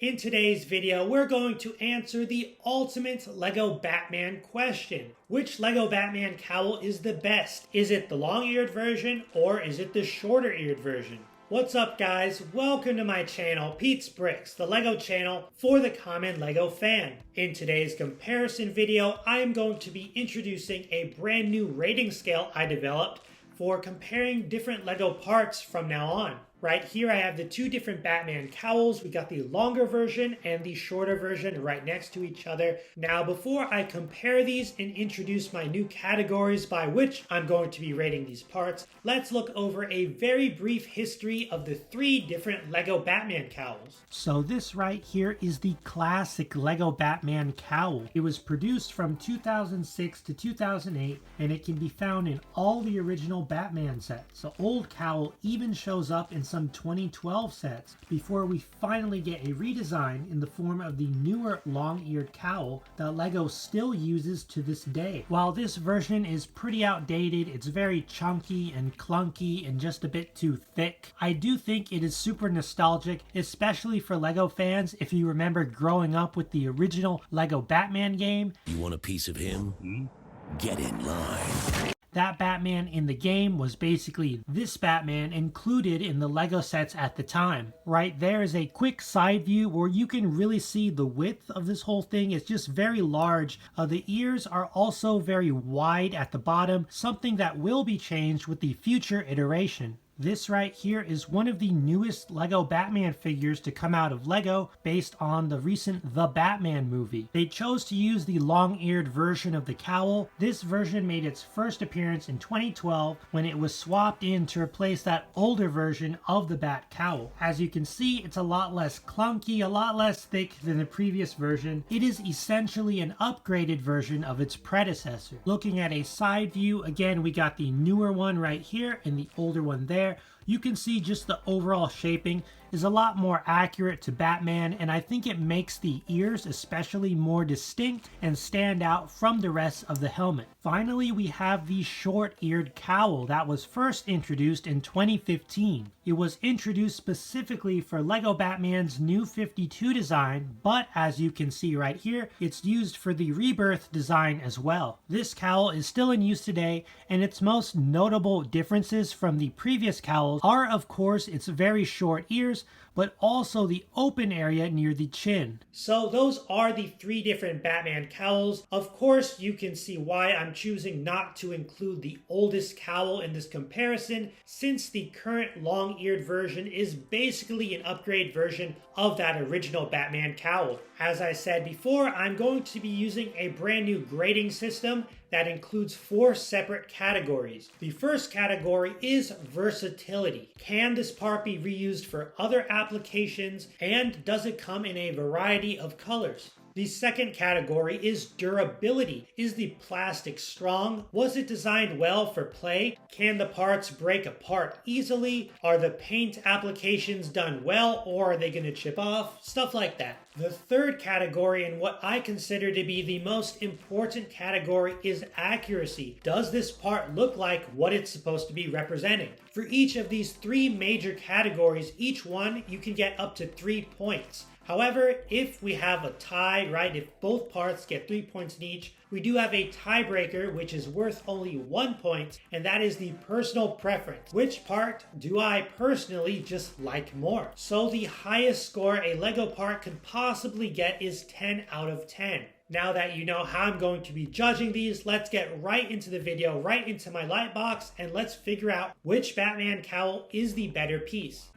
In today's video, we're going to answer the ultimate Lego Batman question. Which Lego Batman cowl is the best? Is it the long-eared version or is it the shorter-eared version? What's up guys? Welcome to my channel, Pete's Bricks, the Lego channel for the common Lego fan. In today's comparison video, I'm going to be introducing a brand new rating scale I developed for comparing different Lego parts from now on. Right here I have the two different Batman cowls. We got the longer version and the shorter version right next to each other. Now before I compare these and introduce my new categories by which I'm going to be rating these parts, let's look over a very brief history of the three different Lego Batman cowls. So this right here is the classic Lego Batman cowl. It was produced from 2006 to 2008 and it can be found in all the original Batman sets. The old cowl even shows up in some 2012 sets before we finally get a redesign in the form of the newer long-eared cowl that Lego still uses to this day. While this version is pretty outdated, it's very chunky and clunky and just a bit too thick, I do think it is super nostalgic, especially for Lego fans if you remember growing up with the original Lego Batman game. You want a piece of him? Get in line. That Batman in the game was basically this Batman included in the Lego sets at the time. Right there is a quick side view where you can really see the width of this whole thing. It's just very large. The ears are also very wide at the bottom, something that will be changed with the future iteration. This right here is one of the newest Lego Batman figures to come out of Lego based on the recent The Batman movie. They chose to use the long-eared version of the cowl. This version made its first appearance in 2012 when it was swapped in to replace that older version of the Bat-Cowl. As you can see, it's a lot less clunky, a lot less thick than the previous version. It is essentially an upgraded version of its predecessor. Looking at a side view, again, we got the newer one right here and the older one there. You can see just the overall shaping is a lot more accurate to Batman, and I think it makes the ears especially more distinct and stand out from the rest of the helmet. Finally, we have the short-eared cowl that was first introduced in 2015. It was introduced specifically for Lego Batman's New 52 design, but as you can see right here, it's used for the Rebirth design as well. This cowl is still in use today, and its most notable differences from the previous cowls are, of course, its very short ears, but also the open area near the chin. So those are the three different Batman cowls. Of course, you can see why I'm choosing not to include the oldest cowl in this comparison, since the current long-eared version is basically an upgrade version of that original Batman cowl. As I said before, I'm going to be using a brand new grading system that includes 4 separate categories. The first category is versatility. Can this part be reused for other applications, and does it come in a variety of colors? The second category is durability. Is the plastic strong? Was it designed well for play? Can the parts break apart easily? Are the paint applications done well, or are they going to chip off? Stuff like that. The third category, and what I consider to be the most important category, is accuracy. Does this part look like what it's supposed to be representing? For each of these 3 major categories, each one you can get up to 3 points. However, if we have a tie, right, if both parts get 3 points in each, we do have a tiebreaker which is worth only 1 point, and that is the personal preference. Which part do I personally just like more? So the highest score a Lego part could possibly get is 10 out of 10. Now that you know how I'm going to be judging these, let's get right into the video, right into my light box, and let's figure out which Batman cowl is the better piece.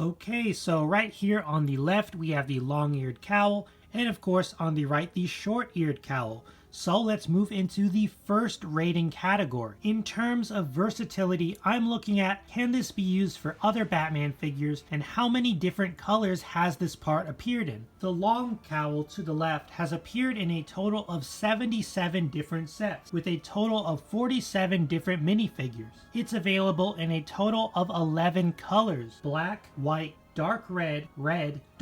Okay, so right here on the left we have the long-eared cowl, and of course on the right the short-eared cowl. So let's move into the first rating category. In terms of versatility, I'm looking at, can this be used for other Batman figures, and how many different colors has this part appeared in? The long cowl to the left has appeared in a total of 77 different sets, with a total of 47 different minifigures. It's available in a total of 11 colors: black, white, dark red,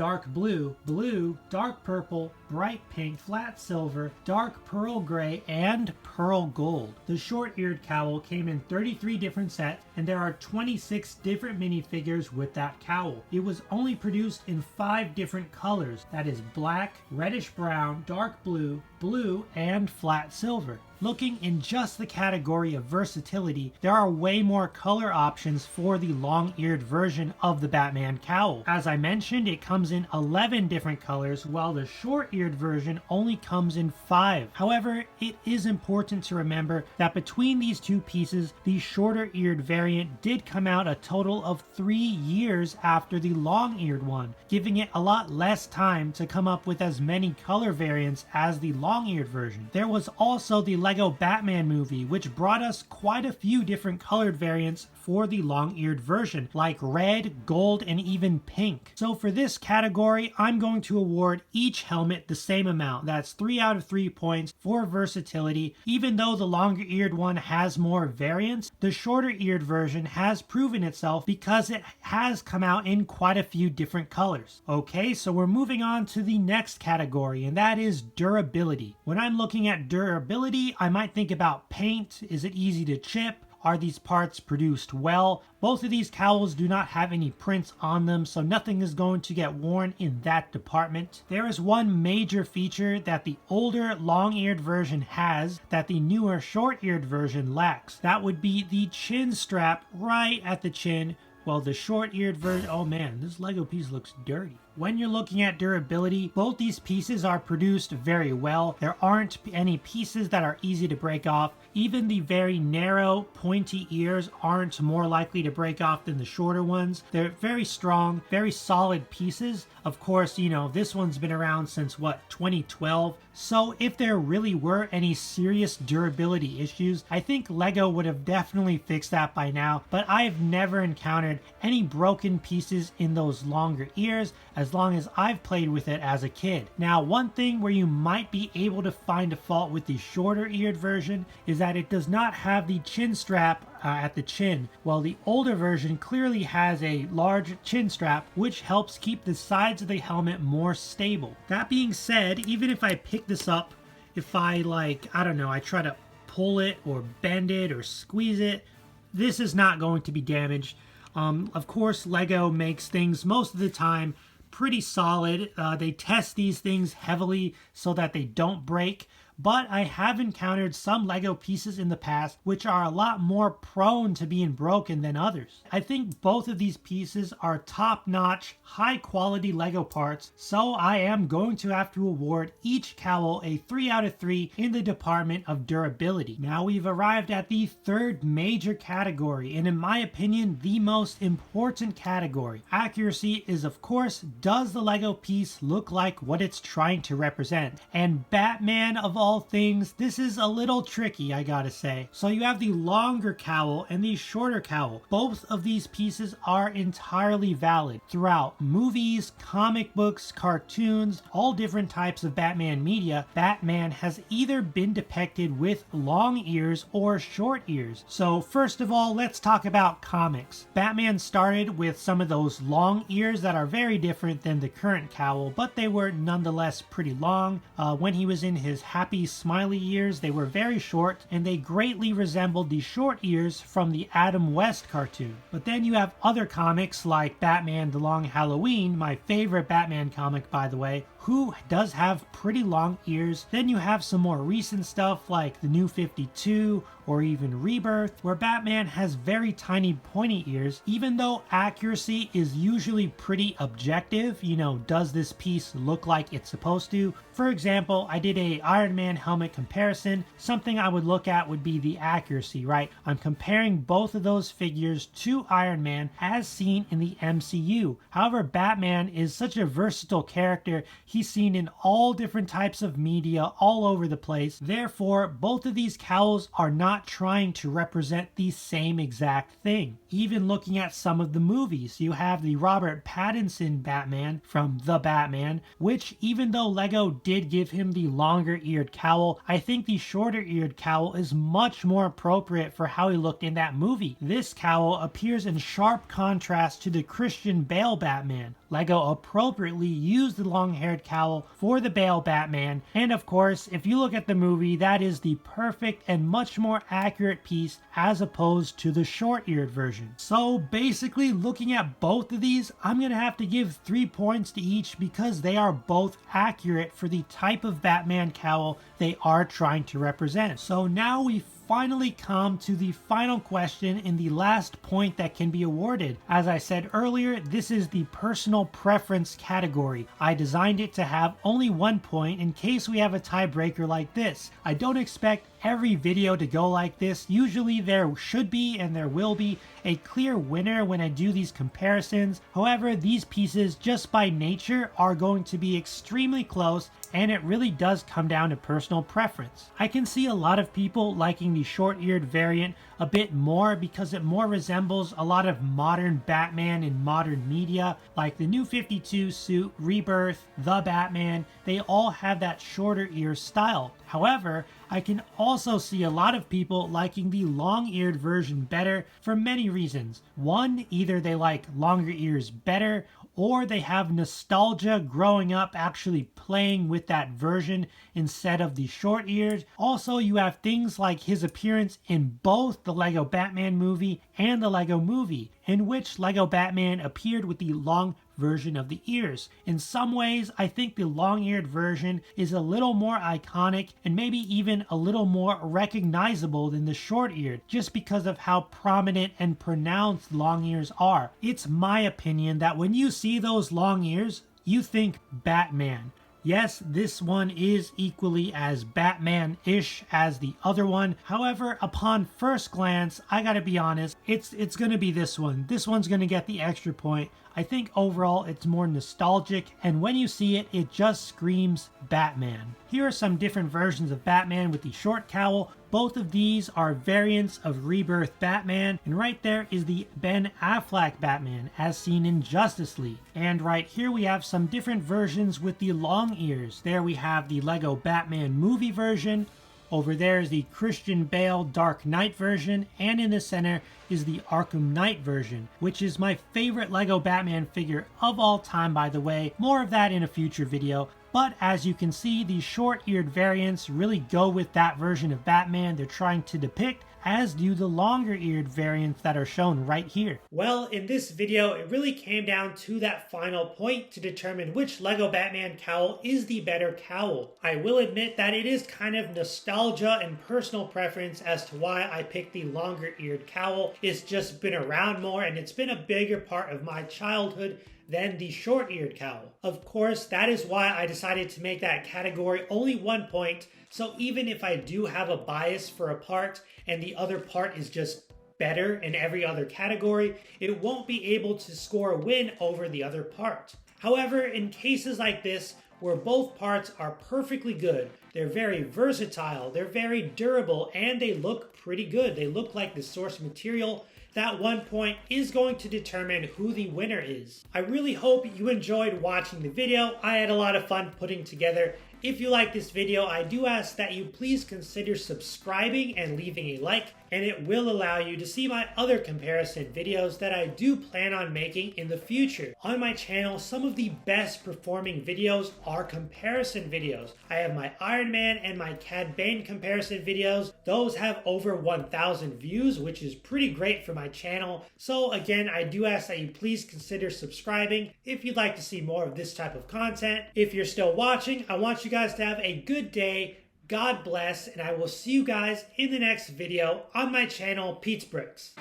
dark blue, blue, dark purple, bright pink, flat silver, dark pearl gray, and pearl gold. The short-eared cowl came in 33 different sets, and there are 26 different minifigures with that cowl. It was only produced in 5 different colors, that is black, reddish brown, dark blue, blue, and flat silver. Looking in just the category of versatility, there are way more color options for the long-eared version of the Batman cowl. As I mentioned, it comes in 11 different colors, while the short-eared version only comes in 5. However, it is important to remember that between these two pieces, the shorter-eared variant did come out a total of 3 years after the long-eared one, giving it a lot less time to come up with as many color variants as the long-eared version. There was also the Lego Batman movie, which brought us quite a few different colored variants for the long-eared version, like red, gold, and even pink. So for this category, I'm going to award each helmet the same amount. That's 3 out of 3 points for versatility. Even though the longer-eared one has more variants, the shorter-eared version has proven itself because it has come out in quite a few different colors. Okay, so we're moving on to the next category, and that is durability. When I'm looking at durability, I might think about paint. Is it easy to chip? Are these parts produced well? Both of these cowls do not have any prints on them, so nothing is going to get worn in that department. There is one major feature that the older long-eared version has that the newer short-eared version lacks. That would be the chin strap right at the chin. Well, the short-eared version, oh man, this Lego piece looks dirty. When you're looking at durability, both these pieces are produced very well. There aren't any pieces that are easy to break off. Even the very narrow, pointy ears aren't more likely to break off than the shorter ones. They're very strong, very solid pieces. Of course, you know, this one's been around since, 2012? So if there really were any serious durability issues, I think Lego would have definitely fixed that by now, but I've never encountered any broken pieces in those longer ears as long as I've played with it as a kid. Now, one thing where you might be able to find a fault with the shorter eared version is that it does not have the chin strap at the chin, while the older version clearly has a large chin strap, which helps keep the sides of the helmet more stable. That being said, even if I pick this up, if I I try to pull it or bend it or squeeze it, this is not going to be damaged. Of course, Lego makes things most of the time pretty solid. They test these things heavily so that they don't break. But I have encountered some Lego pieces in the past which are a lot more prone to being broken than others. I think both of these pieces are top-notch, high-quality Lego parts, so I am going to have to award each cowl a 3 out of 3 in the department of durability. Now we've arrived at the third major category, and in my opinion, the most important category. Accuracy is, of course, does the Lego piece look like what it's trying to represent? And Batman, of all things, this is a little tricky, I gotta say. So you have the longer cowl and the shorter cowl. Both of these pieces are entirely valid throughout movies, comic books, cartoons, all different types of Batman media. Batman has either been depicted with long ears or short ears. So first of all, let's talk about comics. Batman started with some of those long ears that are very different than the current cowl, but they were nonetheless pretty long. When he was in his happy smiley ears, they were very short, and they greatly resembled the short ears from the Adam West cartoon. But then you have other comics like Batman The Long Halloween, my favorite Batman comic by the way, who does have pretty long ears. Then you have some more recent stuff like the New 52 or even Rebirth, where Batman has very tiny pointy ears. Even though accuracy is usually pretty objective, you know, does this piece look like it's supposed to? For example, I did a Iron Man helmet comparison. Something I would look at would be the accuracy, right? I'm comparing both of those figures to Iron Man as seen in the MCU. However, Batman is such a versatile character. He's seen in all different types of media all over the place. Therefore, both of these cowls are not not trying to represent the same exact thing. Even looking at some of the movies, you have the Robert Pattinson Batman from The Batman, which even though Lego did give him the longer eared cowl, I think the shorter eared cowl is much more appropriate for how he looked in that movie. This cowl appears in sharp contrast to the Christian Bale Batman. Lego appropriately used the long-haired cowl for the Bale Batman, and of course, if you look at the movie, that is the perfect and much more accurate piece as opposed to the short-eared version. So basically, looking at both of these, I'm gonna have to give 3 points to each because they are both accurate for the type of Batman cowl they are trying to represent. So now we finally come to the final question in the last point that can be awarded. As I said earlier, this is the personal preference category. I designed it to have only 1 point in case we have a tiebreaker like this. I don't expect every video to go like this. Usually there should be and there will be a clear winner when I do these comparisons. However, these pieces just by nature are going to be extremely close, and it really does come down to personal preference. I can see a lot of people liking the short-eared variant a bit more because it more resembles a lot of modern Batman in modern media, like the New 52 suit, Rebirth, The Batman. They all have that shorter ear style. However, I can also see a lot of people liking the long-eared version better for many reasons. One, either they like longer ears better, or they have nostalgia growing up actually playing with that version instead of the short ears. Also, you have things like his appearance in both the Lego Batman movie and the Lego movie, in which Lego Batman appeared with the long version of the ears. In some ways, I think the long-eared version is a little more iconic and maybe even a little more recognizable than the short-eared, just because of how prominent and pronounced long ears are. It's my opinion that when you see those long ears, you think Batman. Yes, this one is equally as Batman-ish as the other one. However, upon first glance, I gotta be honest, it's gonna be this one. This one's gonna get the extra point. I think overall it's more nostalgic, and when you see it, it just screams Batman. Here are some different versions of Batman with the short cowl. Both of these are variants of Rebirth Batman, and right there is the Ben Affleck Batman as seen in Justice League. And right here we have some different versions with the long ears. There we have the Lego Batman movie version. Over there is the Christian Bale Dark Knight version, and in the center is the Arkham Knight version, which is my favorite Lego Batman figure of all time, by the way. More of that in a future video. But as you can see, the short-eared variants really go with that version of Batman they're trying to depict, as do the longer-eared variants that are shown right here. Well, in this video, it really came down to that final point to determine which Lego Batman cowl is the better cowl. I will admit that it is kind of nostalgia and personal preference as to why I picked the longer-eared cowl. It's just been around more, and it's been a bigger part of my childhood than the short-eared cowl. Of course, that is why I decided to make that category only 1 point, so even if I do have a bias for a part and the other part is just better in every other category, it won't be able to score a win over the other part. However, in cases like this, where both parts are perfectly good, they're very versatile, they're very durable, and they look pretty good. They look like the source material. That 1 point is going to determine who the winner is. I really hope you enjoyed watching the video. I had a lot of fun putting together. If you like this video, I do ask that you please consider subscribing and leaving a like, and it will allow you to see my other comparison videos that I do plan on making in the future. On my channel, some of the best performing videos are comparison videos. I have my Iron Man and my Cad Bane comparison videos. Those have over 1,000 views, which is pretty great for my channel. So again, I do ask that you please consider subscribing if you'd like to see more of this type of content. If you're still watching, I want you guys to have a good day. God bless, and I will see you guys in the next video on my channel, Pete's Bricks.